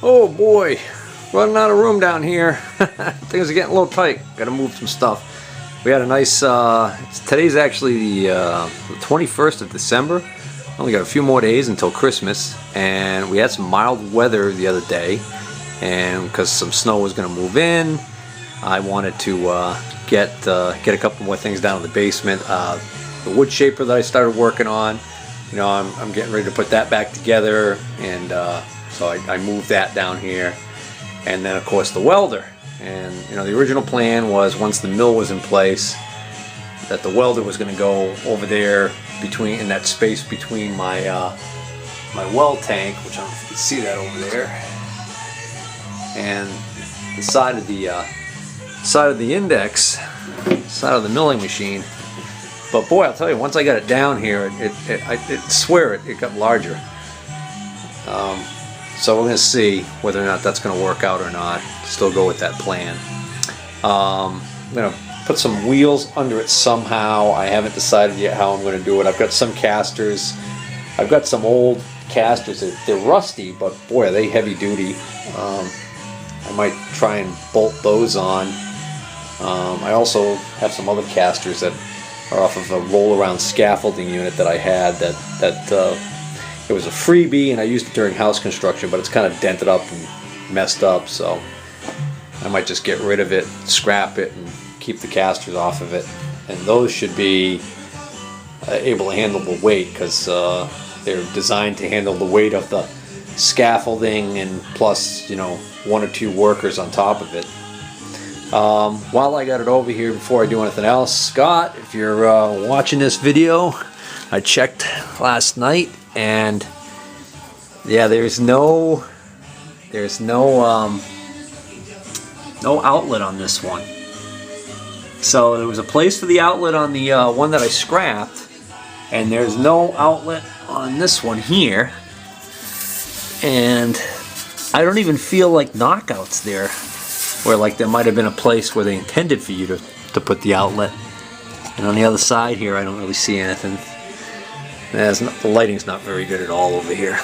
Oh boy, running out of room down here. Things are getting a little tight. Gotta move some stuff. We had a nice, today's actually the 21st of December. Only got a few more days until Christmas, and we had some mild weather the other day, and because some snow was going to move in, I wanted to get a couple more things down in the basement. The wood shaper that I started working on, you know, I'm getting ready to put that back together, and so I moved that down here. And then of course the welder. And you know, the original plan was once the mill was in place, that the welder was going to go over there in that space between my my well tank, which I don't know if you can see that over there, and the side of the index, side of the milling machine. But boy, I'll tell you, once I got it down here, I swear it got larger. So we're going to see whether or not that's going to work out or not. Still go with that plan. I'm going to put some wheels under it somehow. I haven't decided yet how I'm going to do it. I've got some casters. I've got some old casters. They're rusty, but boy, are they heavy duty. I might try and bolt those on. I also have some other casters that are off of a roll-around scaffolding unit that I had that it was a freebie, and I used it during house construction, but it's kind of dented up and messed up, so I might just get rid of it, scrap it, and keep the casters off of it. And those should be able to handle the weight, because they're designed to handle the weight of the scaffolding, and plus, you know, 1 or 2 workers on top of it. While I got it over here, before I do anything else, Scott, if you're watching this video, I checked last night, and yeah, there's no outlet on this one. So there was a place for the outlet on the one that I scrapped, and there's no outlet on this one here. And I don't even feel like knockouts there, where like there might have been a place where they intended for you to put the outlet. And on the other side here, I don't really see anything. The lighting's not very good at all over here.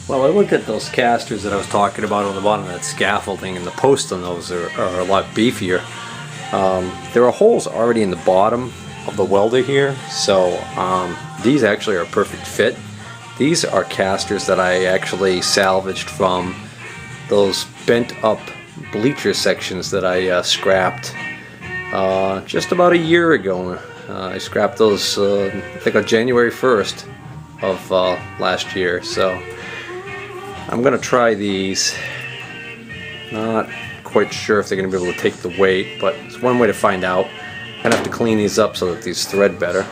Well, I looked at those casters that I was talking about on the bottom of that scaffolding, and the posts on those are a lot beefier. There are holes already in the bottom of the welder here, so these actually are a perfect fit. These are casters that I actually salvaged from those bent up bleacher sections that I scrapped just about a year ago. I scrapped those I think on January 1st of last year, so I'm gonna try these. Not quite sure if they're gonna be able to take the weight, but it's one way to find out. I'm gonna have to clean these up so that these thread better,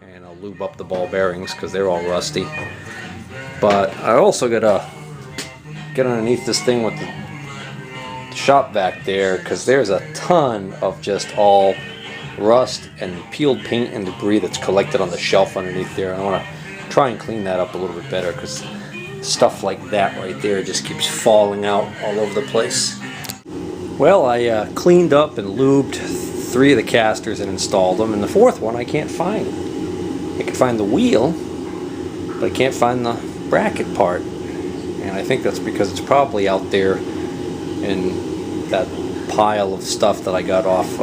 and I'll lube up the ball bearings because they're all rusty. But I also gotta get underneath this thing with the shop vac there, because there's a ton of just all rust and peeled paint and debris that's collected on the shelf underneath there. I want to try and clean that up a little bit better, because stuff like that right there just keeps falling out all over the place. Well, I cleaned up and lubed 3 of the casters and installed them, and the 4th one I can't find. I can find the wheel, but I can't find the bracket part, and I think that's because it's probably out there in that pile of stuff that I got off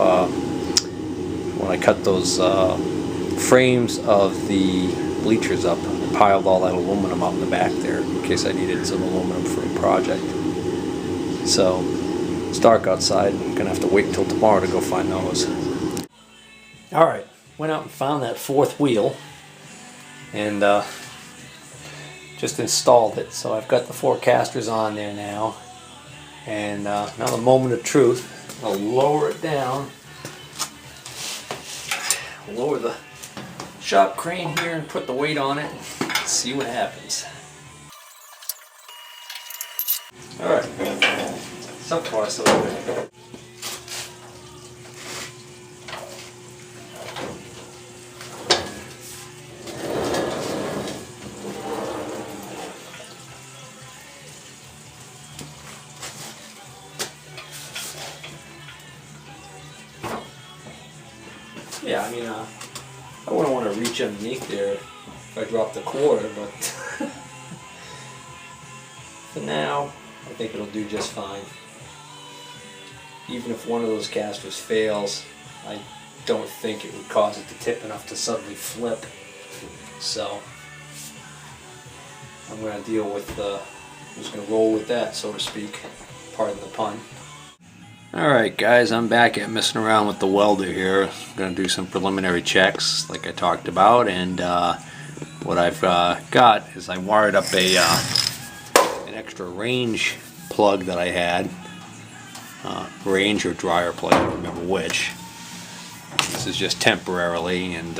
when I cut those frames of the bleachers up. I piled all that aluminum out in the back there in case I needed some aluminum for a project. So it's dark outside. I'm gonna have to wait until tomorrow to go find those. Alright, went out and found that 4th wheel and just installed it. So I've got the 4 casters on there now, and now the moment of truth. I'll lower it down, lower the shop crane here and put the weight on it, see what happens. Alright, so far so good. Yeah, I mean, I wouldn't want to reach underneath there if I dropped the quarter, but for now, I think it'll do just fine. Even if one of those casters fails, I don't think it would cause it to tip enough to suddenly flip. So I'm going to deal with I'm just going to roll with that, so to speak. Pardon the pun. Alright guys, I'm back at messing around with the welder here. I'm going to do some preliminary checks like I talked about, and what I've got is I wired up an extra range plug that I had. Range or dryer plug, I don't remember which. This is just temporarily, and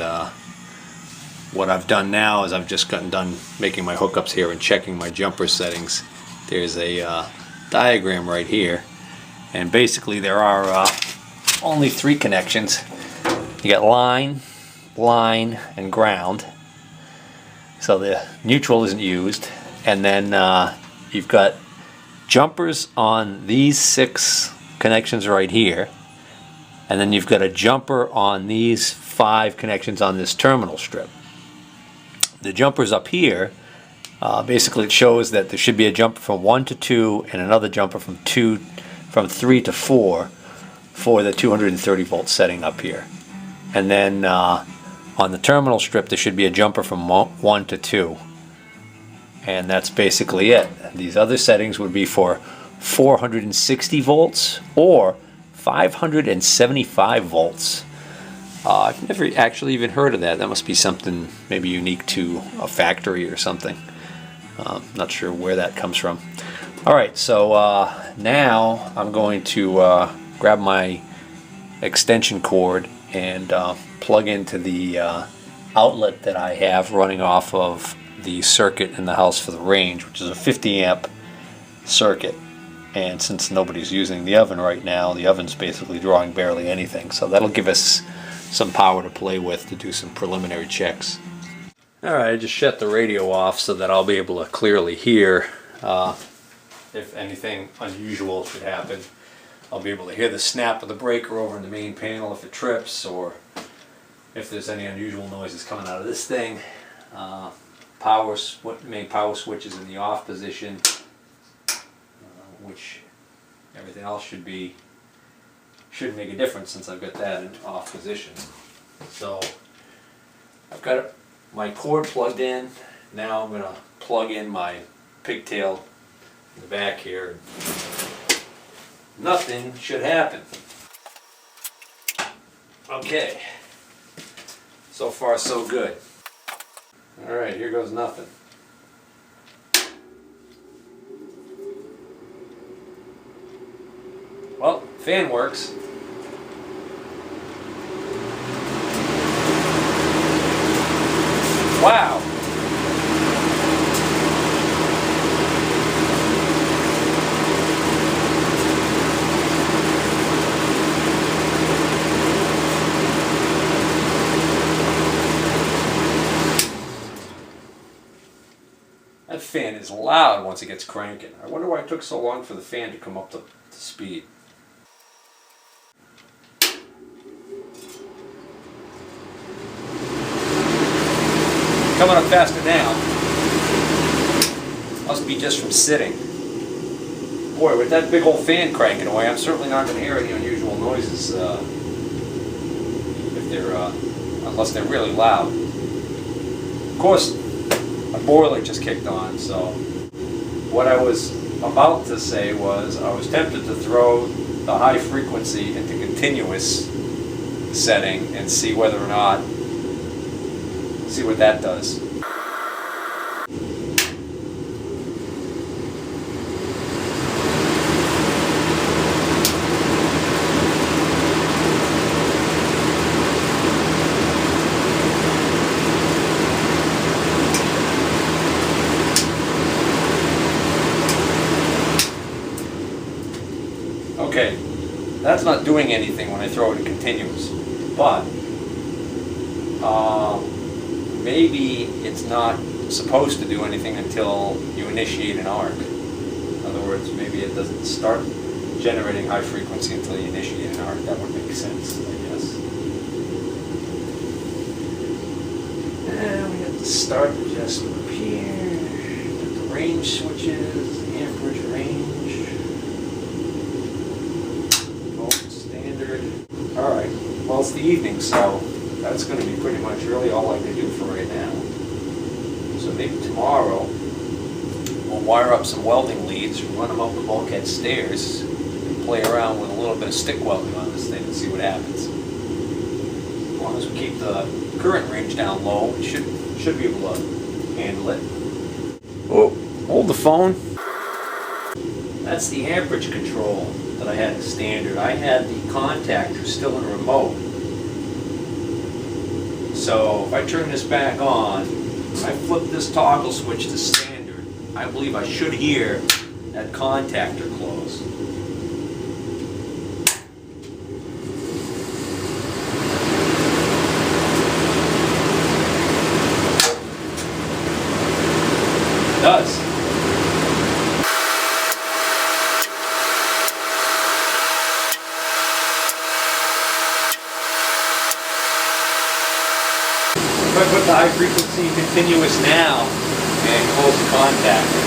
what I've done now is I've just gotten done making my hookups here and checking my jumper settings. There's a diagram right here, and basically there are only 3 connections. You got line, and ground, so the neutral isn't used, and then you've got jumpers on these 6 connections right here, and then you've got a jumper on these 5 connections on this terminal strip. The jumpers up here, basically it shows that there should be a jumper from 1 to 2 and another jumper from 3 to 4 for the 230 volt setting up here. And then on the terminal strip there should be a jumper from 1 to 2. And that's basically it. These other settings would be for 460 volts or 575 volts. I've never actually even heard of that. That must be something maybe unique to a factory or something. Not sure where that comes from. Alright, so now I'm going to grab my extension cord and plug into the outlet that I have running off of the circuit in the house for the range, which is a 50 amp circuit. And since nobody's using the oven right now, the oven's basically drawing barely anything, so that'll give us some power to play with to do some preliminary checks. Alright, I just shut the radio off so that I'll be able to clearly hear if anything unusual should happen. I'll be able to hear the snap of the breaker over in the main panel if it trips, or if there's any unusual noises coming out of this thing. Main power switch is in the off position, which everything else shouldn't make a difference since I've got that in off position. So I've got my cord plugged in. Now I'm going to plug in my pigtail in the back here. Nothing should happen. Okay, so far so good. Alright, here goes nothing. Well, fan works. Wow! That fan is loud once it gets cranking. I wonder why it took so long for the fan to come up to speed. Coming up faster now. Must be just from sitting. Boy, with that big old fan cranking away, I'm certainly not going to hear any unusual noises if they're unless they're really loud. Of course, my boiler just kicked on, so what I was about to say was I was tempted to throw the high frequency into continuous setting and see whether or not, see what that does. Okay, that's not doing anything when I throw it in continuous, but maybe it's not supposed to do anything until you initiate an arc. In other words, maybe it doesn't start generating high frequency until you initiate an arc. That would make sense, I guess. And we have the start adjustment up here, the range switches, the amperage range. Volt standard. Alright, well it's the evening, so that's going to be pretty much really all I can do for right now. So maybe tomorrow we'll wire up some welding leads, run them up the bulkhead stairs, and play around with a little bit of stick welding on this thing and see what happens. As long as we keep the current range down low, we should be able to handle it. Oh, hold the phone. That's the amperage control that I had in standard. I had the contactor still in remote. So if I turn this back on, if I flip this toggle switch to standard, I believe I should hear that contactor close. It does. If I put the high frequency continuous now and close the contactor.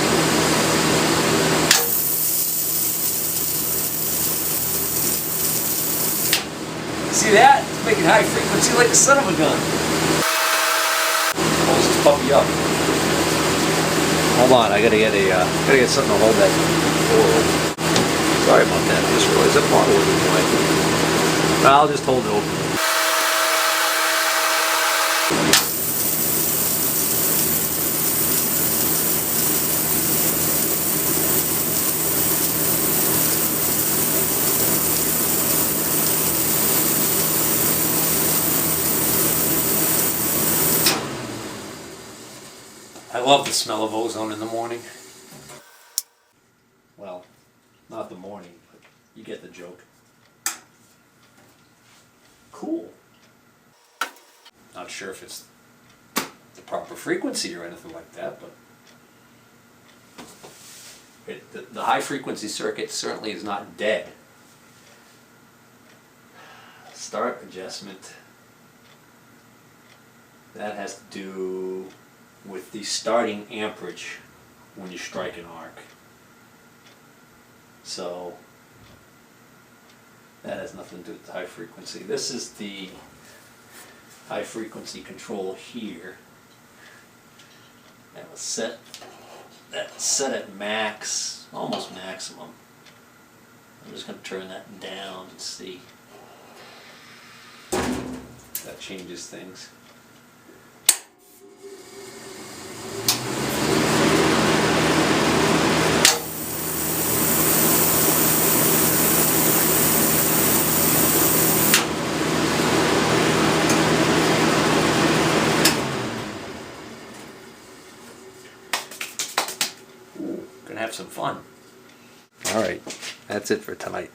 See that? It's making high frequency like the son of a gun. Close this puppy up. Hold on, I gotta get something to hold that door open. Sorry about that, I just realized that bottle wasn't blank. I'll just hold it open. I love the smell of ozone in the morning. Well, not the morning, but you get the joke. Cool. Not sure if it's the proper frequency or anything like that, but the high frequency circuit certainly is not dead. Start adjustment. That has to do with the starting amperage when you strike an arc. So that has nothing to do with the high frequency. This is the high frequency control here. That was set at max, almost maximum. I'm just going to turn that down and see if that changes things. Have some fun. All right, that's it for tonight.